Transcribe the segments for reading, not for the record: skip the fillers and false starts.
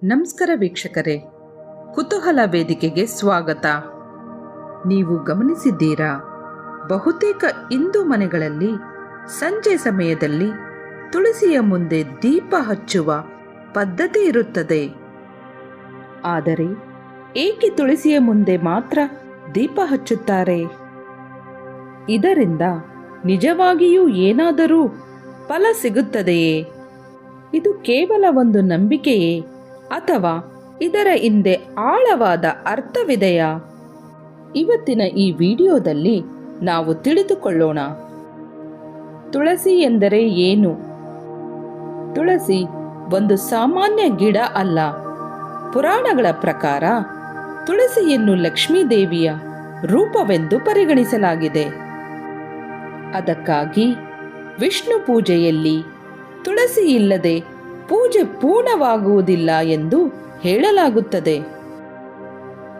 ನಮಸ್ಕಾರ ವೀಕ್ಷಕರೇ, ಕುತೂಹಲ ವೇದಿಕೆಗೆ ಸ್ವಾಗತ. ನೀವು ಗಮನಿಸಿದ್ದೀರಾ, ಬಹುತೇಕ ಹಿಂದೂ ಮನೆಗಳಲ್ಲಿ ಸಂಜೆ ಸಮಯದಲ್ಲಿ ತುಳಸಿಯ ಮುಂದೆ ದೀಪ ಹಚ್ಚುವ ಪದ್ಧತಿ ಇರುತ್ತದೆ. ಆದರೆ ಏಕೆ ತುಳಸಿಯ ಮುಂದೆ ಮಾತ್ರ ದೀಪ ಹಚ್ಚುತ್ತಾರೆ? ಇದರಿಂದ ನಿಜವಾಗಿಯೂ ಏನಾದರೂ ಫಲ ಸಿಗುತ್ತದೆಯೇ? ಇದು ಕೇವಲ ಒಂದು ನಂಬಿಕೆಯೇ ಅಥವಾ ಇದರ ಹಿಂದೆ ಆಳವಾದ ಅರ್ಥವಿದೆಯಾ? ಇವತ್ತಿನ ಈ ವಿಡಿಯೋದಲ್ಲಿ ನಾವು ತಿಳಿದುಕೊಳ್ಳೋಣ. ತುಳಸಿ ಎಂದರೆ ಏನು? ತುಳಸಿ ಒಂದು ಸಾಮಾನ್ಯ ಗಿಡ ಅಲ್ಲ. ಪುರಾಣಗಳ ಪ್ರಕಾರ ತುಳಸಿಯನ್ನು ಲಕ್ಷ್ಮೀ ದೇವಿಯ ರೂಪವೆಂದು ಪರಿಗಣಿಸಲಾಗಿದೆ. ಅದಕ್ಕಾಗಿ ವಿಷ್ಣು ಪೂಜೆಯಲ್ಲಿ ತುಳಸಿ ಇಲ್ಲದೆ ಪೂಜೆ ಪೂರ್ಣವಾಗುವುದಿಲ್ಲ ಎಂದು ಹೇಳಲಾಗುತ್ತದೆ.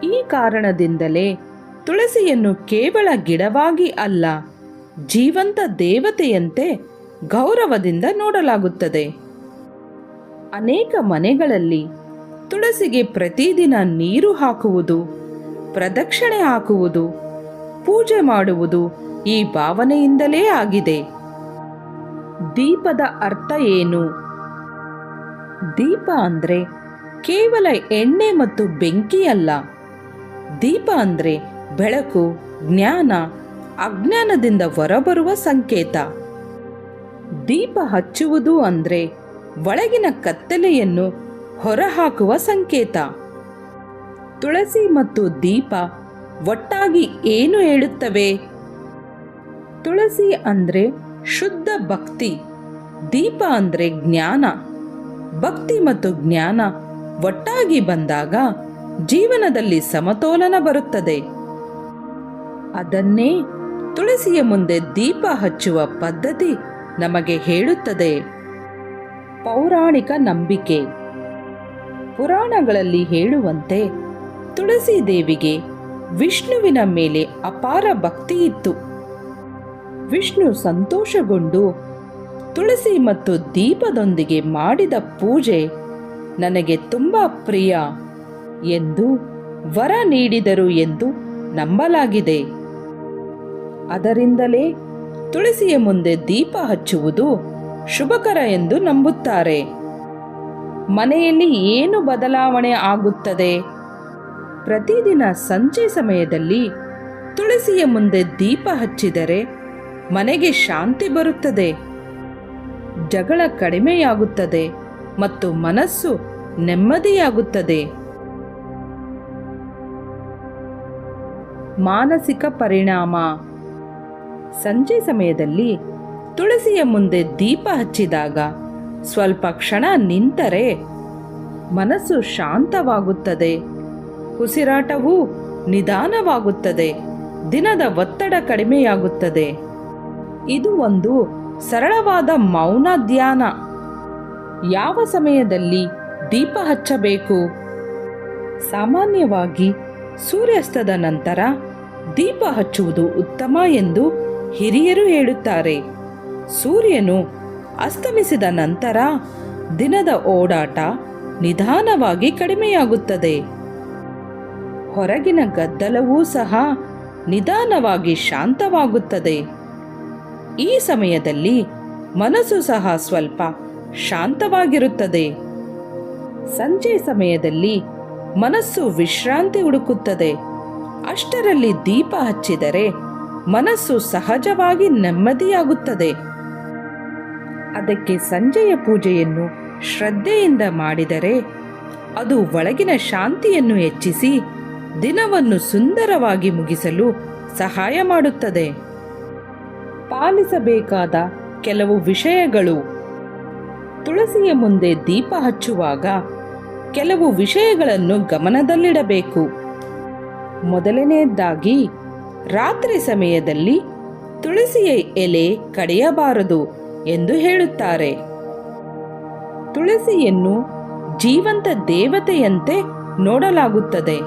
ಈ ಕಾರಣದಿಂದಲೇ ತುಳಸಿಯನ್ನು ಕೇವಲ ಗಿಡವಾಗಿ ಅಲ್ಲ, ಜೀವಂತ ದೇವತೆಯಂತೆ ಗೌರವದಿಂದ ನೋಡಲಾಗುತ್ತದೆ. ಅನೇಕ ಮನೆಗಳಲ್ಲಿ ತುಳಸಿಗೆ ಪ್ರತಿದಿನ ನೀರು ಹಾಕುವುದು, ಪ್ರದಕ್ಷಿಣೆ ಹಾಕುವುದು, ಪೂಜೆ ಮಾಡುವುದು ಈ ಭಾವನೆಯಿಂದಲೇ ಆಗಿದೆ. ದೀಪದ ಅರ್ಥ ಏನು? ದೀಪ ಅಂದ್ರೆ ಕೇವಲ ಎಣ್ಣೆ ಮತ್ತು ಬೆಂಕಿ ಅಲ್ಲ. ದೀಪ ಅಂದ್ರೆ ಬೆಳಕು, ಜ್ಞಾನ, ಅಜ್ಞಾನದಿಂದ ಹೊರಬರುವ ಸಂಕೇತ. ದೀಪ ಹಚ್ಚುವುದು ಅಂದ್ರೆ ಒಳಗಿನ ಕತ್ತಲೆಯನ್ನು ಹೊರಹಾಕುವ ಸಂಕೇತ. ತುಳಸಿ ಮತ್ತು ದೀಪ ಒಟ್ಟಾಗಿ ಏನು ಹೇಳುತ್ತವೆ? ತುಳಸಿ ಅಂದ್ರೆ ಶುದ್ಧ ಭಕ್ತಿ, ದೀಪ ಅಂದ್ರೆ ಜ್ಞಾನ. ಭಕ್ತಿ ಮತ್ತು ಜ್ಞಾನ ಒಟ್ಟಾಗಿ ಬಂದಾಗ ಜೀವನದಲ್ಲಿ ಸಮತೋಲನ ಬರುತ್ತದೆ. ಅದನ್ನೇ ತುಳಸಿಯ ಮುಂದೆ ದೀಪ ಹಚ್ಚುವ ಪದ್ಧತಿ ನಮಗೆ ಹೇಳುತ್ತದೆ. ಪೌರಾಣಿಕ ನಂಬಿಕೆ. ಪುರಾಣಗಳಲ್ಲಿ ಹೇಳುವಂತೆ ತುಳಸಿ ದೇವಿಗೆ ವಿಷ್ಣುವಿನ ಮೇಲೆ ಅಪಾರ ಭಕ್ತಿ ಇತ್ತು. ವಿಷ್ಣು ಸಂತೋಷಗೊಂಡು ತುಳಸಿ ಮತ್ತು ದೀಪದೊಂದಿಗೆ ಮಾಡಿದ ಪೂಜೆ ನನಗೆ ತುಂಬಾ ಪ್ರಿಯ ಎಂದು ವರ ನೀಡಿದರು ಎಂದು ನಂಬಲಾಗಿದೆ. ಅದರಿಂದಲೇ ತುಳಸಿಯ ಮುಂದೆ ದೀಪ ಹಚ್ಚುವುದು ಶುಭಕರ ಎಂದು ನಂಬುತ್ತಾರೆ. ಮನೆಯಲ್ಲಿ ಏನು ಬದಲಾವಣೆ ಆಗುತ್ತದೆ? ಪ್ರತಿದಿನ ಸಂಜೆ ಸಮಯದಲ್ಲಿ ತುಳಸಿಯ ಮುಂದೆ ದೀಪ ಹಚ್ಚಿದರೆ ಮನೆಗೆ ಶಾಂತಿ ಬರುತ್ತದೆ, ಜಗಳ ಕಡಿಮೆಯಾಗುತ್ತದೆ ಮತ್ತು ಮನಸ್ಸು ನೆಮ್ಮದಿಯಾಗುತ್ತದೆ. ಮಾನಸಿಕ ಪರಿಣಾಮ. ಸಂಜೆ ಸಮಯದಲ್ಲಿ ತುಳಸಿಯ ಮುಂದೆ ದೀಪ ಹಚ್ಚಿದಾಗ ಸ್ವಲ್ಪ ಕ್ಷಣ ನಿಂತರೆ ಮನಸ್ಸು ಶಾಂತವಾಗುತ್ತದೆ, ಉಸಿರಾಟವೂ ನಿಧಾನವಾಗುತ್ತದೆ, ದಿನದ ಒತ್ತಡ ಕಡಿಮೆಯಾಗುತ್ತದೆ. ಇದು ಒಂದು ಸರಳವಾದ ಮೌನ ಧ್ಯಾನ. ಯಾವ ಸಮಯದಲ್ಲಿ ದೀಪ ಹಚ್ಚಬೇಕು? ಸಾಮಾನ್ಯವಾಗಿ ಸೂರ್ಯಾಸ್ತದ ನಂತರ ದೀಪ ಹಚ್ಚುವುದು ಉತ್ತಮ ಎಂದು ಹಿರಿಯರು ಹೇಳುತ್ತಾರೆ. ಸೂರ್ಯನು ಅಸ್ತಮಿಸಿದ ನಂತರ ದಿನದ ಓಡಾಟ ನಿಧಾನವಾಗಿ ಕಡಿಮೆಯಾಗುತ್ತದೆ. ಹೊರಗಿನ ಗದ್ದಲವೂ ಸಹ ನಿಧಾನವಾಗಿ ಶಾಂತವಾಗುತ್ತದೆ. ಈ ಸಮಯದಲ್ಲಿ ಮನಸ್ಸು ಸಹ ಸ್ವಲ್ಪ ಶಾಂತವಾಗಿರುತ್ತದೆ. ಸಂಜೆ ಸಮಯದಲ್ಲಿ ಮನಸ್ಸು ವಿಶ್ರಾಂತಿ ಹುಡುಕುತ್ತದೆ. ಅಷ್ಟರಲ್ಲಿ ದೀಪ ಹಚ್ಚಿದರೆ ಮನಸ್ಸು ಸಹಜವಾಗಿ ನೆಮ್ಮದಿಯಾಗುತ್ತದೆ. ಅದಕ್ಕೆ ಸಂಜೆಯ ಪೂಜೆಯನ್ನು ಶ್ರದ್ಧೆಯಿಂದ ಮಾಡಿದರೆ ಅದು ಒಳಗಿನ ಶಾಂತಿಯನ್ನು ಹೆಚ್ಚಿಸಿ ದಿನವನ್ನು ಸುಂದರವಾಗಿ ಮುಗಿಸಲು ಸಹಾಯ ಮಾಡುತ್ತದೆ. ಪಾಲಿಸಬೇಕಾದ ಕೆಲವು ವಿಷಯಗಳು. ತುಳಸಿಯ ಮುಂದೆ ದೀಪ ಹಚ್ಚುವಾಗ ಕೆಲವು ವಿಷಯಗಳನ್ನು ಗಮನದಲ್ಲಿಡಬೇಕು. ಮೊದಲನೆಯದಾಗಿ, ರಾತ್ರಿ ಸಮಯದಲ್ಲಿ ತುಳಸಿಯ ಎಲೆ ಕಡಿಯಬಾರದು ಎಂದು ಹೇಳುತ್ತಾರೆ. ತುಳಸಿಯನ್ನು ಜೀವಂತ ದೇವತೆಯಂತೆ ನೋಡಲಾಗುತ್ತದೆ.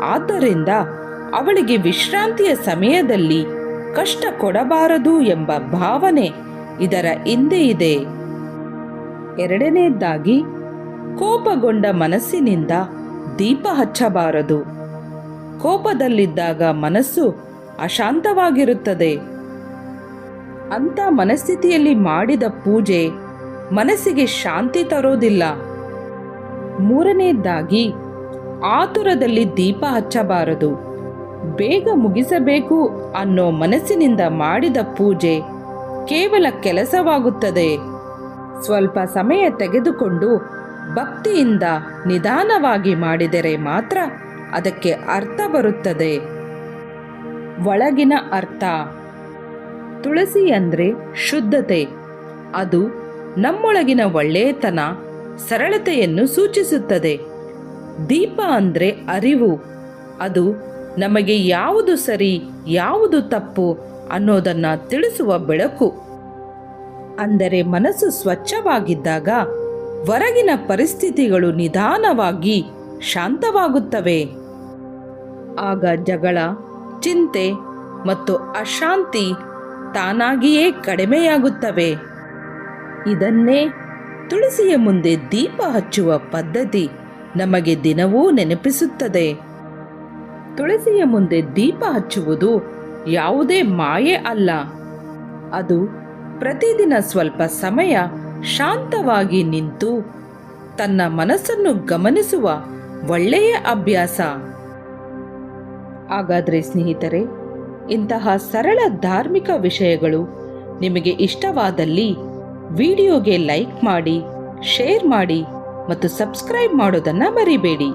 ಆದ್ದರಿಂದ ಅವಳಿಗೆ ವಿಶ್ರಾಂತಿಯ ಸಮಯದಲ್ಲಿ ಕಷ್ಟ ಕೊಡಬಾರದು ಎಂಬ ಭಾವನೆ ಇದರ ಹಿಂದೆ ಇದೆ. ಎರಡನೆಯದಾಗಿ, ಕೋಪಗೊಂಡ ಮನಸ್ಸಿನಿಂದ ದೀಪ ಹಚ್ಚಬಾರದು. ಕೋಪದಲ್ಲಿದ್ದಾಗ ಮನಸ್ಸು ಅಶಾಂತವಾಗಿರುತ್ತದೆ. ಅಂಥ ಮನಸ್ಥಿತಿಯಲ್ಲಿ ಮಾಡಿದ ಪೂಜೆ ಮನಸ್ಸಿಗೆ ಶಾಂತಿ ತರೋದಿಲ್ಲ. ಮೂರನೆಯದಾಗಿ, ಆತುರದಲ್ಲಿ ದೀಪ ಹಚ್ಚಬಾರದು. ಬೇಗ ಮುಗಿಸಬೇಕು ಅನ್ನೋ ಮನಸ್ಸಿನಿಂದ ಮಾಡಿದ ಪೂಜೆ ಕೇವಲ ಕೆಲಸವಾಗುತ್ತದೆ. ಸ್ವಲ್ಪ ಸಮಯ ತೆಗೆದುಕೊಂಡು ಭಕ್ತಿಯಿಂದ ನಿಧಾನವಾಗಿ ಮಾಡಿದರೆ ಮಾತ್ರ ಅದಕ್ಕೆ ಅರ್ಥ ಬರುತ್ತದೆ. ಒಳಗಿನ ಅರ್ಥ: ತುಳಸಿ ಅಂದರೆ ಶುದ್ಧತೆ. ಅದು ನಮ್ಮೊಳಗಿನ ಒಳ್ಳೆಯತನ, ಸರಳತೆಯನ್ನು ಸೂಚಿಸುತ್ತದೆ. ದೀಪ ಅಂದರೆ ಅರಿವು. ಅದು ನಮಗೆ ಯಾವುದು ಸರಿ, ಯಾವುದು ತಪ್ಪು ಅನ್ನೋದನ್ನು ತಿಳಿಸುವ ಬೆಳಕು. ಅಂದರೆ ಮನಸ್ಸು ಸ್ವಚ್ಛವಾಗಿದ್ದಾಗ ಹೊರಗಿನ ಪರಿಸ್ಥಿತಿಗಳು ನಿಧಾನವಾಗಿ ಶಾಂತವಾಗುತ್ತವೆ. ಆಗ ಜಗಳ, ಚಿಂತೆ ಮತ್ತು ಅಶಾಂತಿ ತಾನಾಗಿಯೇ ಕಡಿಮೆಯಾಗುತ್ತವೆ. ಇದನ್ನೇ ತುಳಸಿಯ ಮುಂದೆ ದೀಪ ಹಚ್ಚುವ ಪದ್ಧತಿ ನಮಗೆ ದಿನವೂ ನೆನಪಿಸುತ್ತದೆ. ತುಳಸಿಯ ಮುಂದೆ ದೀಪ ಹಚ್ಚುವುದು ಯಾವುದೇ ಮಾಯೆ ಅಲ್ಲ. ಅದು ಪ್ರತಿದಿನ ಸ್ವಲ್ಪ ಸಮಯ ಶಾಂತವಾಗಿ ನಿಂತು ತನ್ನ ಮನಸ್ಸನ್ನು ಗಮನಿಸುವ ಒಳ್ಳೆಯ ಅಭ್ಯಾಸ. ಹಾಗಾದರೆ ಸ್ನೇಹಿತರೆ, ಇಂತಹ ಸರಳ ಧಾರ್ಮಿಕ ವಿಷಯಗಳು ನಿಮಗೆ ಇಷ್ಟವಾದಲ್ಲಿ ವಿಡಿಯೋಗೆ ಲೈಕ್ ಮಾಡಿ, ಶೇರ್ ಮಾಡಿ ಮತ್ತು ಸಬ್ಸ್ಕ್ರೈಬ್ ಮಾಡೋದನ್ನು ಮರಿಬೇಡಿ.